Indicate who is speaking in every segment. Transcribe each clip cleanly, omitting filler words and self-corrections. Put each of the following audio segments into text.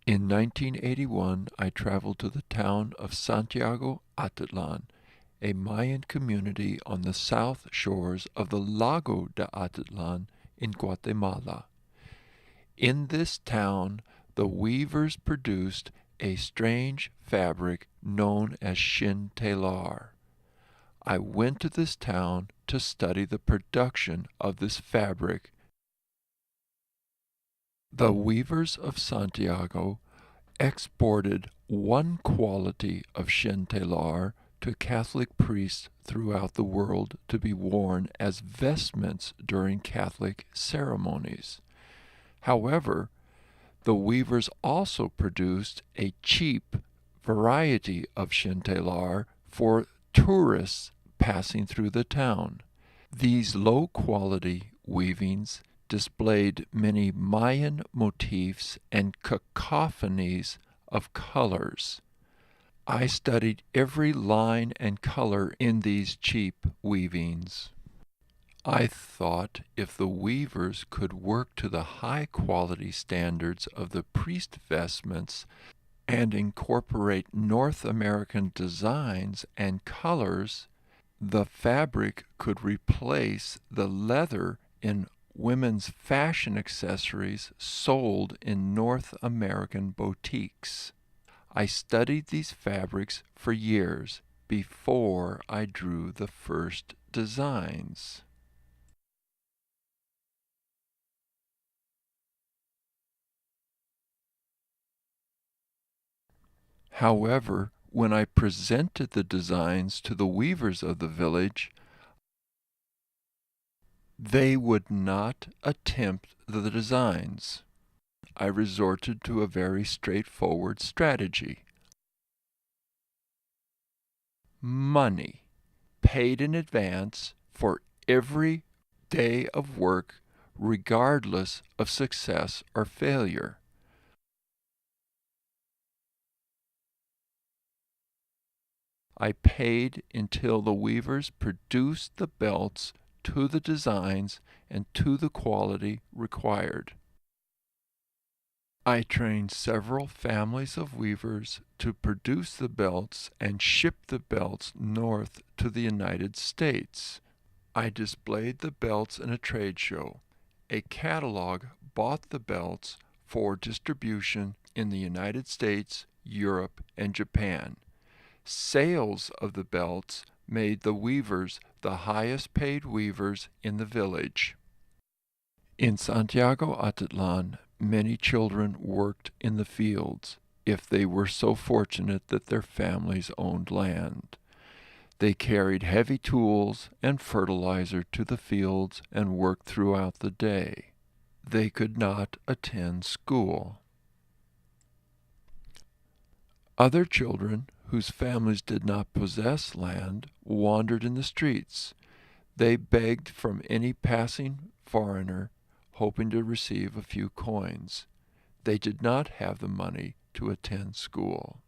Speaker 1: In 1981, I traveled to the town of Santiago Atitlan, a Mayan community on the south shores of the Lago de Atitlan in Guatemala. In this town, the weavers produced a strange fabric known as shin telar. I went to this town to study the production of this fabric. The weavers of Santiago exported one quality of shin telar to Catholic priests throughout the world to be worn as vestments during Catholic ceremonies. However, the weavers also produced a cheap variety of shin telar for tourists passing through the town. These low-quality weavings displayed many Mayan motifs and cacophonies of colors. I studied every line and color in these cheap weavings. I thought if the weavers could work to the high quality standards of the priest vestments and incorporate North American designs and colors, the fabric could replace the leather in women's fashion accessories sold in North American boutiques. I studied these fabrics for years before I drew the first designs. However, when I presented the designs to the weavers of the village, they would not attempt the designs. I resorted to a very straightforward strategy. Money, paid in advance for every day of work, regardless of success or failure. I paid until the weavers produced the belts to the designs and to the quality required. I trained several families of weavers to produce the belts and ship the belts north to the United States. I displayed the belts in a trade show. A catalog bought the belts for distribution in the United States, Europe, and Japan. Sales of the belts made the weavers the highest paid weavers in the village. In Santiago Atitlan, many children worked in the fields, if they were so fortunate that their families owned land. They carried heavy tools and fertilizer to the fields and worked throughout the day. They could not attend school. Other children, whose families did not possess land, wandered in the streets. They begged from any passing foreigner, hoping to receive a few coins. They did not have the money to attend school.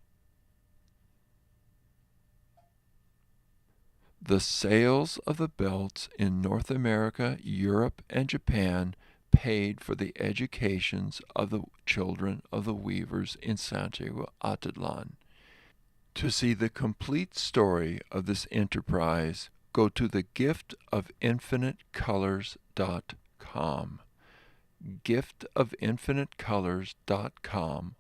Speaker 1: The sales of the belts in North America, Europe, and Japan paid for the educations of the children of the weavers in Santiago Atitlan. To see the complete story of this enterprise, go to thegiftofinfinitecolors.com. Giftofinfinitecolors.com